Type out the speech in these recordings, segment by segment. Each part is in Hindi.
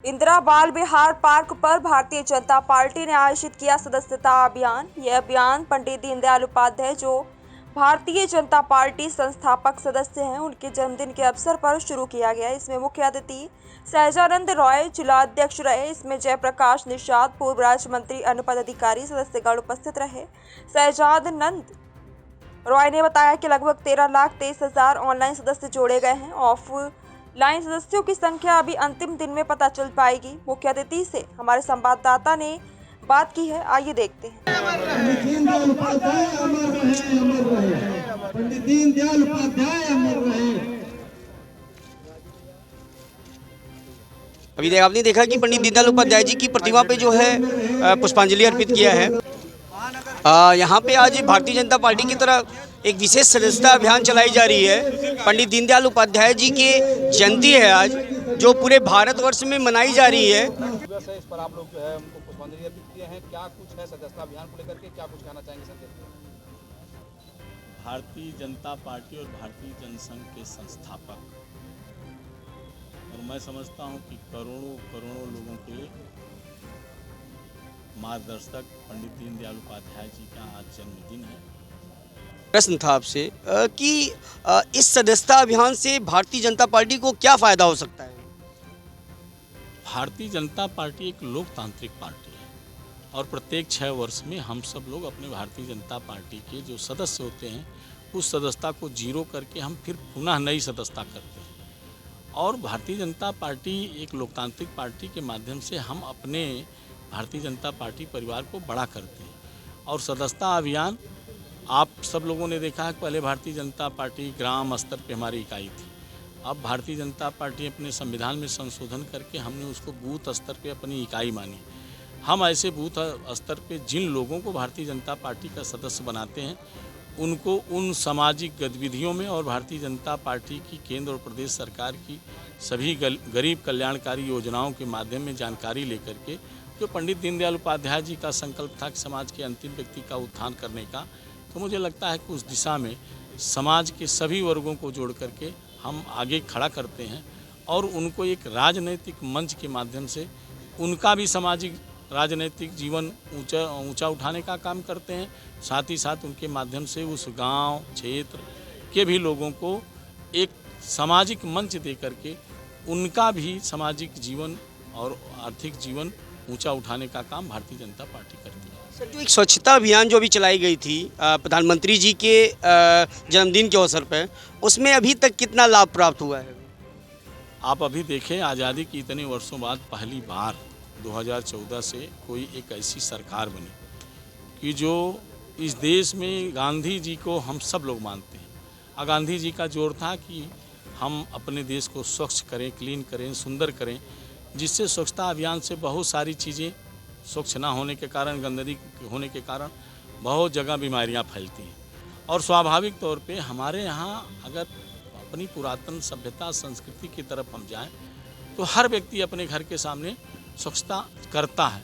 इंदिरा बाल विहार पार्क पर भारतीय जनता पार्टी ने आयोजित किया सदस्यता अभियान। यह अभियान पंडित दीनदयाल उपाध्याय, जो भारतीय जनता पार्टी संस्थापक सदस्य हैं, उनके जन्मदिन के अवसर पर शुरू किया गया। इसमें मुख्य अतिथि सहजानंद रॉय जिला अध्यक्ष रहे। इसमें जयप्रकाश निषाद, पूर्व राज्य मंत्री, अन्य पदाधिकारी, सदस्यगण उपस्थित रहे। सहजानंद रॉय ने बताया कि लगभग 13,23,000 ऑनलाइन सदस्य जोड़े गए हैं। ऑफलाइन सदस्यों की संख्या अभी अंतिम दिन में पता चल पाएगी। मुख्य अतिथि से हमारे संवाददाता ने बात की है, आइए देखते हैं। पंडित दीनदयाल उपाध्याय अमर रहे, अमर रहे। पंडित दीनदयाल उपाध्याय अमर रहे। अभी आपने देखा कि पंडित दीनदयाल उपाध्याय जी की प्रतिमा पे जो है पुष्पांजलि अर्पित किया है। यहाँ पे आज भारतीय जनता पार्टी की तरफ एक विशेष सदस्यता अभियान चलाई जा रही है। पंडित दीनदयाल उपाध्याय जी की जयंती है आज, जो पूरे भारतवर्ष में मनाई जा रही है। इस पर आप लोग जो है उनको पुष्पांजलि अर्पित किए हैं, क्या कुछ है सदस्यता अभियान को लेकर के, क्या कुछ कहना चाहेंगे संदेश? भारतीय जनता पार्टी और भारतीय जनसंघ के संस्थापक, और मैं समझता हूं कि करोड़ों लोगों के मार्गदर्शक पंडित दीनदयाल उपाध्याय जी का आज जन्मदिन है। प्रश्न था आपसे कि इस सदस्यता अभियान से भारतीय जनता पार्टी को क्या फायदा हो सकता है? भारतीय जनता पार्टी एक लोकतांत्रिक पार्टी है और प्रत्येक 6 वर्ष में हम सब लोग अपने भारतीय जनता पार्टी के जो सदस्य होते हैं उस सदस्यता को जीरो करके हम फिर पुनः नई सदस्यता करते हैं। और भारतीय जनता पार्टी एक लोकतांत्रिक पार्टी के माध्यम से हम अपने भारतीय जनता पार्टी परिवार को बड़ा करते हैं। और सदस्यता अभियान आप सब लोगों ने देखा है, पहले भारतीय जनता पार्टी ग्राम स्तर पे हमारी इकाई थी। अब भारतीय जनता पार्टी अपने संविधान में संशोधन करके हमने उसको बूथ स्तर पे अपनी इकाई मानी। हम ऐसे बूथ स्तर पे जिन लोगों को भारतीय जनता पार्टी का सदस्य बनाते हैं उनको उन सामाजिक गतिविधियों में और भारतीय जनता पार्टी की केंद्र और प्रदेश सरकार की सभी गरीब कल्याणकारी योजनाओं के माध्यम में जानकारी लेकर के, जो पंडित दीनदयाल उपाध्याय जी का संकल्प था कि समाज के अंतिम व्यक्ति का उत्थान करने का, तो मुझे लगता है कि उस दिशा में समाज के सभी वर्गों को जोड़ करके हम आगे खड़ा करते हैं और उनको एक राजनीतिक मंच के माध्यम से उनका भी सामाजिक राजनीतिक जीवन ऊंचा उठाने का काम करते हैं। साथ ही साथ उनके माध्यम से उस गांव क्षेत्र के भी लोगों को एक सामाजिक मंच दे करके उनका भी सामाजिक जीवन और आर्थिक जीवन ऊंचा उठाने का काम भारतीय जनता पार्टी करती है। सर, जो एक स्वच्छता अभियान जो अभी चलाई गई थी प्रधानमंत्री जी के जन्मदिन के अवसर पर, उसमें अभी तक कितना लाभ प्राप्त हुआ है? आप अभी देखें, आज़ादी की इतने वर्षों बाद पहली बार 2014 से कोई एक ऐसी सरकार बनी कि जो इस देश में गांधी जी को हम सब लोग मानते हैं। गांधी जी का जोर था कि हम अपने देश को स्वच्छ करें, क्लीन करें, सुंदर करें, जिससे स्वच्छता अभियान से बहुत सारी चीज़ें स्वच्छ ना होने के कारण, गंदगी होने के कारण बहुत जगह बीमारियां फैलती हैं। और स्वाभाविक तौर पे हमारे यहाँ अगर अपनी पुरातन सभ्यता संस्कृति की तरफ हम जाएं तो हर व्यक्ति अपने घर के सामने स्वच्छता करता है।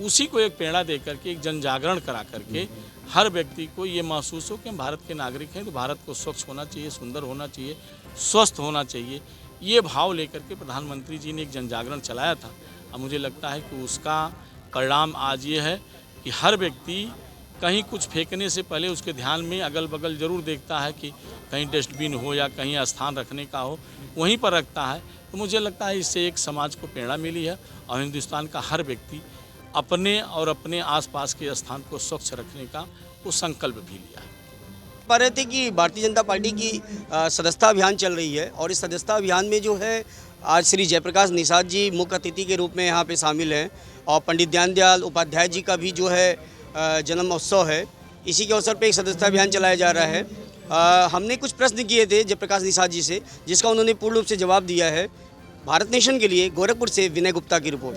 उसी को एक प्रेरणा दे करके, एक जन जागरण करा करके हर व्यक्ति को ये महसूस हो कि हम भारत के नागरिक हैं, तो भारत को स्वच्छ होना चाहिए, सुंदर होना चाहिए, स्वस्थ होना चाहिए। ये भाव लेकर के प्रधानमंत्री जी ने एक जन जागरण चलाया था। अब मुझे लगता है कि उसका परिणाम आज ये है कि हर व्यक्ति कहीं कुछ फेंकने से पहले उसके ध्यान में अगल बगल ज़रूर देखता है कि कहीं डस्टबिन हो या कहीं स्थान रखने का हो, वहीं पर रखता है। तो मुझे लगता है इससे एक समाज को प्रेरणा मिली है और हिंदुस्तान का हर व्यक्ति अपने और अपने आसपास के स्थान को स्वच्छ रखने का वो संकल्प भी लिया है। पा रहे थे कि भारतीय जनता पार्टी की सदस्यता अभियान चल रही है और इस सदस्यता अभियान में जो है आज श्री जयप्रकाश निषाद जी मुख्य अतिथि के रूप में यहाँ पे शामिल हैं और पंडित दीनदयाल उपाध्याय जी का भी जो है जन्म उत्सव है। इसी के अवसर पे एक सदस्यता अभियान चलाया जा रहा है। हमने कुछ प्रश्न किए थे जयप्रकाश निषाद जी से, जिसका उन्होंने पूर्ण रूप से जवाब दिया है। भारत नेशन के लिए गोरखपुर से विनय गुप्ता की रिपोर्ट।